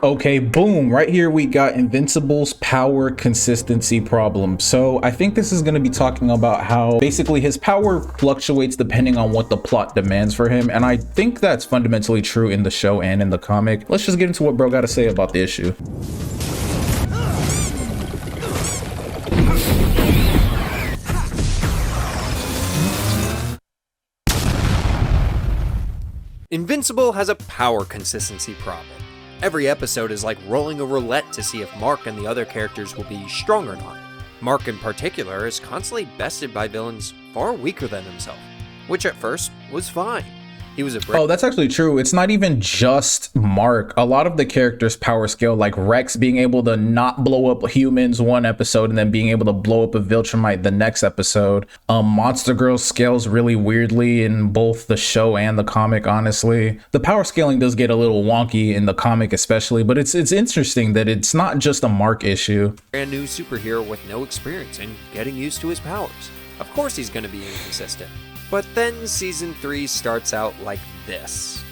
Okay, boom, right here we got Invincible's power consistency problem. So I think this is going to be talking about how basically his power fluctuates depending on what the plot demands for him, and I think that's fundamentally true in the show and in the comic. Let's just get into what bro got to say about the issue. Invincible has a power consistency problem. Every episode is like rolling a roulette to see if Mark and the other characters will be strong or not. Mark in particular is constantly bested by villains far weaker than himself, which at first was fine. He was a Oh, that's actually true. It's not even just Mark. A lot of the characters' power scale, like Rex being able to not blow up humans one episode and then being able to blow up a Viltrumite the next episode. Monster Girl scales really weirdly in both the show and the comic, honestly. The power scaling does get a little wonky in the comic especially, but it's interesting that it's not just a Mark issue. Brand new superhero with no experience and getting used to his powers. Of course he's going to be inconsistent. But then Season 3 starts out like this.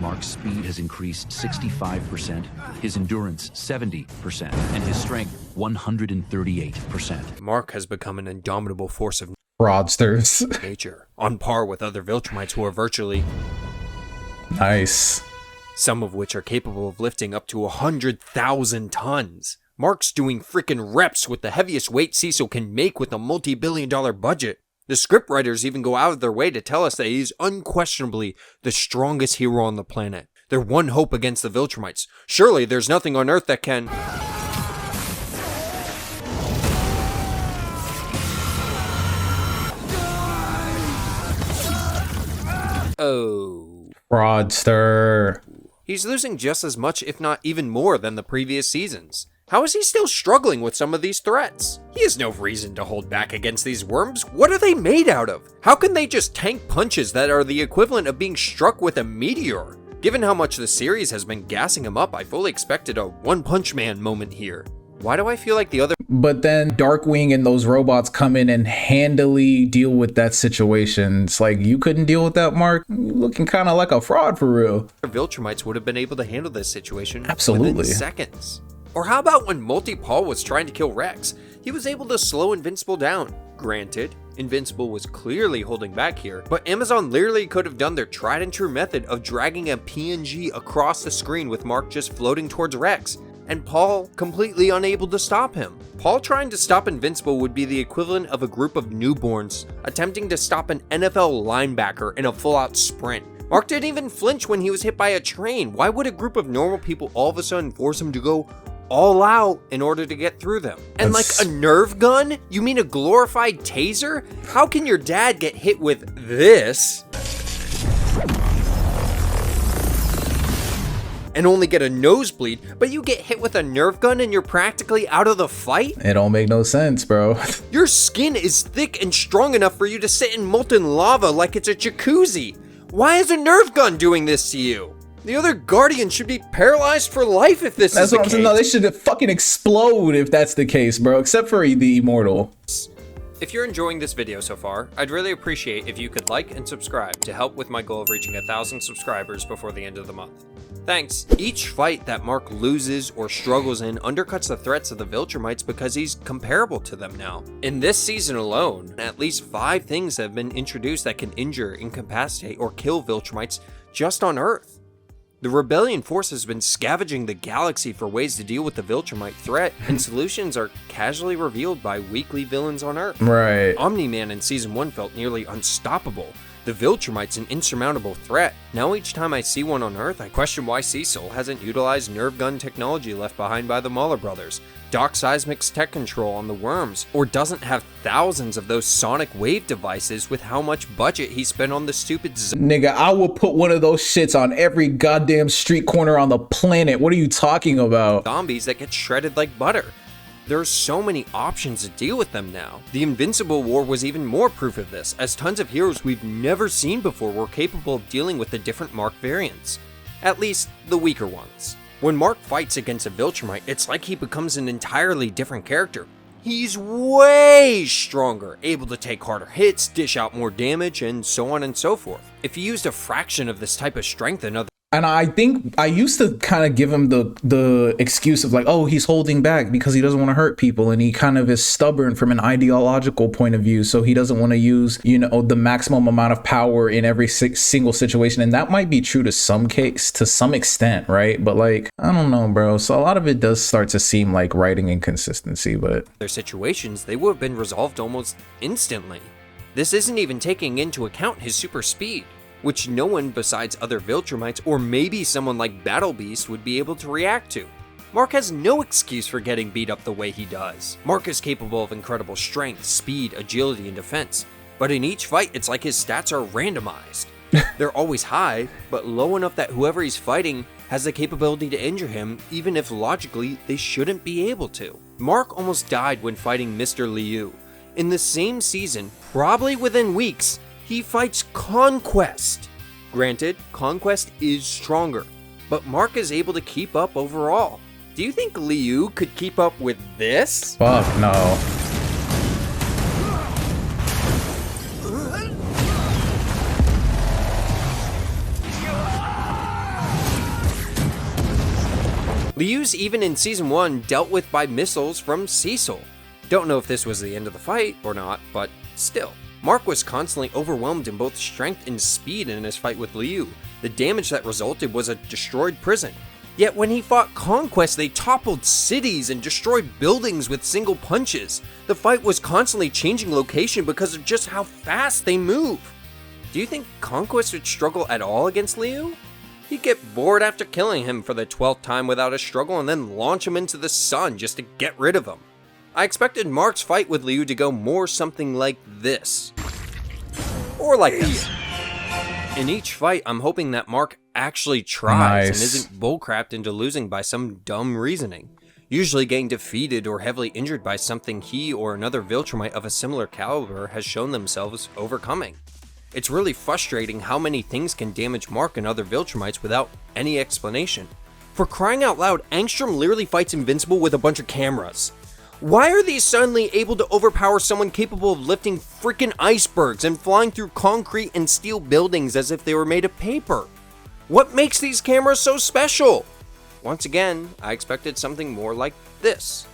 Mark's speed has increased 65%, his endurance 70%, and his strength 138%. Mark has become an indomitable force of Fraudsters. nature, on par with other Viltrumites who are virtually... Nice. Some of which are capable of lifting up to 100,000 tons. Mark's doing freaking reps with the heaviest weight Cecil can make with a multi-billion-dollar budget. The scriptwriters even go out of their way to tell us that he's unquestionably the strongest hero on the planet. Their one hope against the Viltrumites. Surely there's nothing on Earth that can... Oh. Fraudster. He's losing just as much, if not even more, than the previous seasons. How is he still struggling with some of these threats? He has no reason to hold back against these worms. What are they made out of? How can they just tank punches that are the equivalent of being struck with a meteor? Given how much the series has been gassing him up, I fully expected a One Punch Man moment here. Why do I feel like the other... But then Darkwing and those robots come in and handily deal with that situation. It's like, you couldn't deal with that, Mark? You're looking kind of like a fraud for real. Viltrumites would have been able to handle this situation Absolutely. within seconds. Or how about when Multi-Paul was trying to kill Rex? He was able to slow Invincible down. Granted, Invincible was clearly holding back here, but Amazon literally could have done their tried and true method of dragging a PNG across the screen with Mark just floating towards Rex, and Paul completely unable to stop him. Paul trying to stop Invincible would be the equivalent of a group of newborns attempting to stop an NFL linebacker in a full-out sprint. Mark didn't even flinch when he was hit by a train. Why would a group of normal people all of a sudden force him to go all out in order to get through them? And like a nerve gun? You mean a glorified taser? How can your dad get hit with this and only get a nosebleed, but you get hit with a nerve gun and you're practically out of the fight? It don't make no sense, bro. Your skin is thick and strong enough for you to sit in molten lava like it's a jacuzzi. Why is a nerve gun doing this to you? The other Guardians should be paralyzed for life if this is the case. That's what I'm saying. No, they should fucking explode if that's the case, bro. Except for the Immortal. If you're enjoying this video so far, I'd really appreciate if you could like and subscribe to help with my goal of reaching 1,000 subscribers before the end of the month. Thanks. Each fight that Mark loses or struggles in undercuts the threats of the Viltrumites because he's comparable to them now. In this season alone, at least 5 things have been introduced that can injure, incapacitate, or kill Viltrumites just on Earth. The Rebellion force has been scavenging the galaxy for ways to deal with the Viltrumite threat, and solutions are casually revealed by weekly villains on Earth. Right. Omni-Man in Season 1 felt nearly unstoppable. The Viltrumite's an insurmountable threat. Now each time I see one on Earth, I question why Cecil hasn't utilized nerve gun technology left behind by the Mauler brothers, Doc Seismic's tech control on the worms, or doesn't have thousands of those sonic wave devices with how much budget he spent on the stupid Nigga, I will put one of those shits on every goddamn street corner on the planet. What are you talking about? Zombies that get shredded like butter. There are so many options to deal with them now. The Invincible War was even more proof of this, as tons of heroes we've never seen before were capable of dealing with the different Mark variants. At least, the weaker ones. When Mark fights against a Viltrumite, it's like he becomes an entirely different character. he's way stronger, able to take harder hits, dish out more damage, and so on and so forth. If he used a fraction of this type of strength in other And I think I used to kind of give him the excuse of like, oh, he's holding back because he doesn't want to hurt people, and he kind of is stubborn from an ideological point of view, so he doesn't want to use, you know, the maximum amount of power in every single situation. And that might be true to some extent, right? But like, I don't know, bro. So a lot of it does start to seem like writing inconsistency, but their situations, they would have been resolved almost instantly. This isn't even taking into account his super speed, which no one besides other Viltrumites or maybe someone like Battle Beast would be able to react to. Mark has no excuse for getting beat up the way he does. Mark is capable of incredible strength, speed, agility, and defense, but in each fight it's like his stats are randomized. They're always high, but low enough that whoever he's fighting has the capability to injure him, even if logically they shouldn't be able to. Mark almost died when fighting Mr. Liu. In the same season, probably within weeks, he fights Conquest. Granted, Conquest is stronger, but Mark is able to keep up overall. Do you think Liu could keep up with this? fuck no. Liu's even in Season 1 dealt with by missiles from Cecil. Don't know if this was the end of the fight or not, but still. Mark was constantly overwhelmed in both strength and speed in his fight with Liu. The damage that resulted was a destroyed prison. Yet when he fought Conquest, they toppled cities and destroyed buildings with single punches. The fight was constantly changing location because of just how fast they move. Do you think Conquest would struggle at all against Liu? He'd get bored after killing him for the 12th time without a struggle and then launch him into the sun just to get rid of him. I expected Mark's fight with Liu to go more something like this. Or like this. In each fight, I'm hoping that Mark actually tries and isn't bullcrapped into losing by some dumb reasoning. Usually getting defeated or heavily injured by something he or another Viltrumite of a similar caliber has shown themselves overcoming. It's really frustrating how many things can damage Mark and other Viltrumites without any explanation. For crying out loud, Angstrom literally fights Invincible with a bunch of cameras. Why are these suddenly able to overpower someone capable of lifting freaking icebergs and flying through concrete and steel buildings as if they were made of paper? What makes these cameras so special? Once again, I expected something more like this.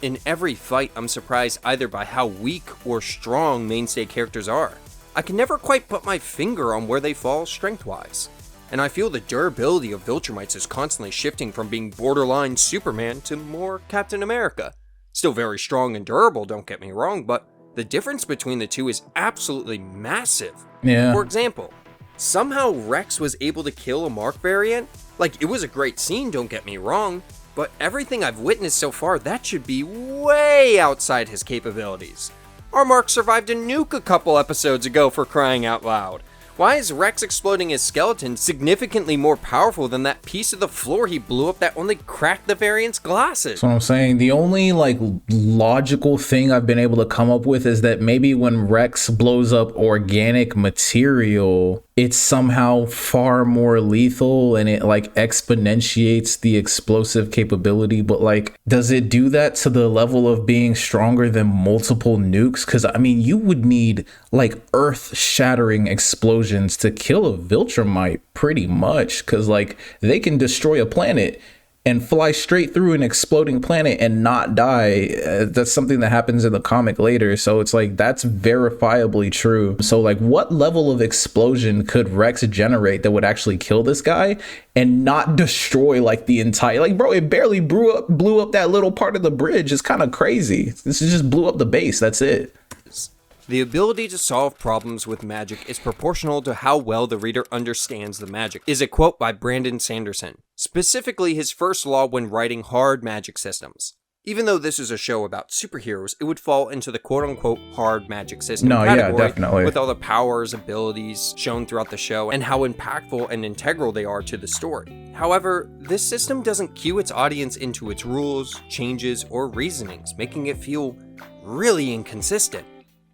In every fight, I'm surprised either by how weak or strong mainstay characters are. I can never quite put my finger on where they fall strength-wise. And I feel the durability of Viltrumites is constantly shifting from being borderline Superman to more Captain America. Still very strong and durable, don't get me wrong, but the difference between the two is absolutely massive. Yeah. For example, somehow Rex was able to kill a Mark variant. Like, it was a great scene, don't get me wrong, but everything I've witnessed so far, that should be way outside his capabilities. Our Mark survived a nuke a couple episodes ago, for crying out loud. Why is Rex exploding his skeleton significantly more powerful than that piece of the floor he blew up that only cracked the variant's glasses? That's what I'm saying. The only like logical thing I've been able to come up with is that maybe when Rex blows up organic material, it's somehow far more lethal and it like exponentiates the explosive capability. But like, does it do that to the level of being stronger than multiple nukes? Because I mean, you would need like earth-shattering explosions to kill a Viltrumite pretty much, because like they can destroy a planet and fly straight through an exploding planet and not die. That's something that happens in the comic later, so it's like that's verifiably true. So like, what level of explosion could Rex generate that would actually kill this guy and not destroy like the entire, like, bro, it barely blew up that little part of the bridge. It's kind of crazy. This just blew up the base, that's it. The ability to solve problems with magic is proportional to how well the reader understands the magic, is a quote by Brandon Sanderson, specifically his first law when writing hard magic systems. Even though this is a show about superheroes, it would fall into the quote-unquote hard magic system category, yeah, definitely, with all the powers, abilities shown throughout the show, and how impactful and integral they are to the story. However, this system doesn't cue its audience into its rules, changes, or reasonings, making it feel really inconsistent.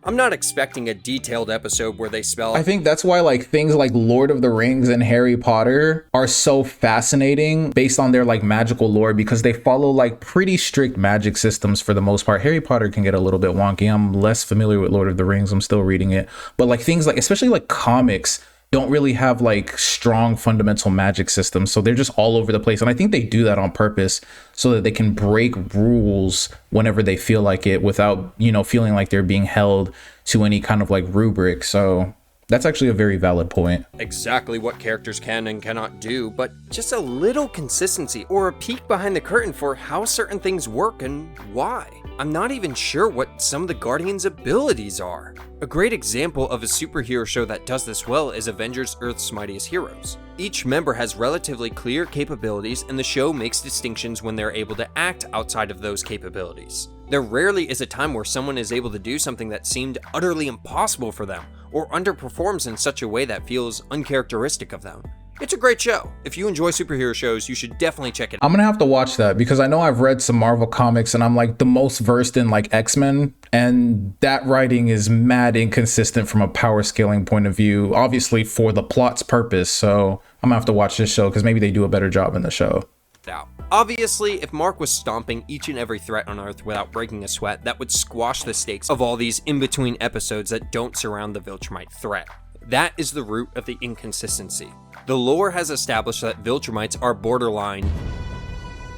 I'm not expecting a detailed episode where they spell. I think that's why like things like Lord of the Rings and Harry Potter are so fascinating based on their like magical lore, because they follow like pretty strict magic systems for the most part. Harry Potter can get a little bit wonky. I'm less familiar with Lord of the Rings. I'm still reading it. But like things like, especially like comics, don't really have like strong fundamental magic systems. So they're just all over the place. And I think they do that on purpose so that they can break rules whenever they feel like it without, you know, feeling like they're being held to any kind of like rubric. So that's actually a very valid point. Exactly what characters can and cannot do, but just a little consistency or a peek behind the curtain for how certain things work and why. I'm not even sure what some of the Guardians' abilities are. A great example of a superhero show that does this well is Avengers: Earth's Mightiest Heroes. Each member has relatively clear capabilities, and the show makes distinctions when they're able to act outside of those capabilities. There rarely is a time where someone is able to do something that seemed utterly impossible for them, or underperforms in such a way that feels uncharacteristic of them. It's a great show. If you enjoy superhero shows, you should definitely check it out. I'm gonna have to watch that because I know I've read some Marvel comics and I'm like the most versed in like X-Men, and that writing is mad inconsistent from a power scaling point of view, obviously for the plot's purpose. So I'm gonna have to watch this show because maybe they do a better job in the show. Out. Obviously, if Mark was stomping each and every threat on Earth without breaking a sweat, that would squash the stakes of all these in-between episodes that don't surround the Viltrumite threat. That is the root of the inconsistency. The lore has established that Viltrumites are borderline,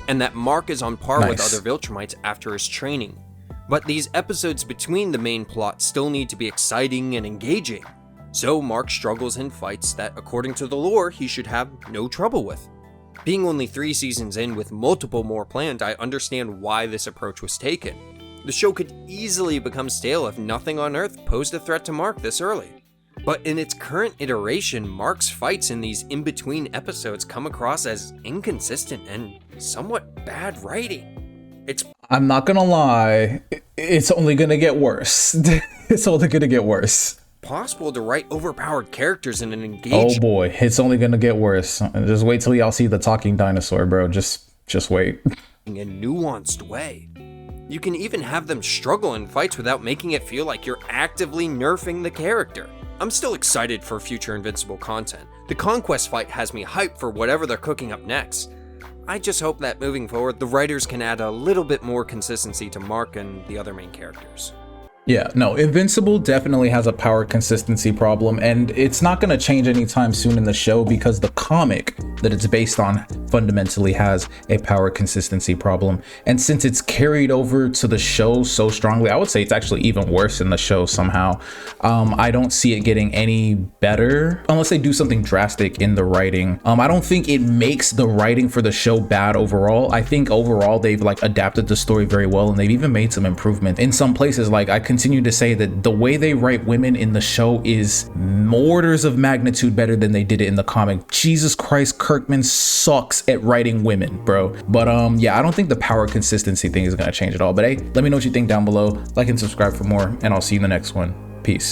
and that Mark is on par with other Viltrumites after his training. But these episodes between the main plot still need to be exciting and engaging. So Mark struggles in fights that, according to the lore, he should have no trouble with. Being only 3 seasons in with multiple more planned, I understand why this approach was taken. The show could easily become stale if nothing on Earth posed a threat to Mark this early. But in its current iteration, Mark's fights in these in-between episodes come across as inconsistent and somewhat bad writing. I'm not gonna lie, it's only gonna get worse. It's only gonna get worse. Possible to write overpowered characters in an engaging— Oh boy, it's only gonna get worse. Just wait till y'all see the talking dinosaur, bro. Just wait. in a nuanced way. You can even have them struggle in fights without making it feel like you're actively nerfing the character. I'm still excited for future Invincible content. The Conquest fight has me hyped for whatever they're cooking up next. I just hope that moving forward, the writers can add a little bit more consistency to Mark and the other main characters. Yeah, no, Invincible definitely has a power consistency problem, and it's not going to change anytime soon in the show because the comic that it's based on fundamentally has a power consistency problem. And since it's carried over to the show so strongly, I would say it's actually even worse in the show somehow. I don't see it getting any better unless they do something drastic in the writing. I don't think it makes the writing for the show bad overall. I think overall they've like adapted the story very well, and they've even made some improvement in some places. Like I continue to say that the way they write women in the show is orders of magnitude better than they did it in the comic. Jesus Christ, Kirkman sucks at writing women, bro. But yeah, I don't think the power consistency thing is gonna change at all. But hey, let me know what you think down below. Like and subscribe for more, and I'll see you in the next one. Peace.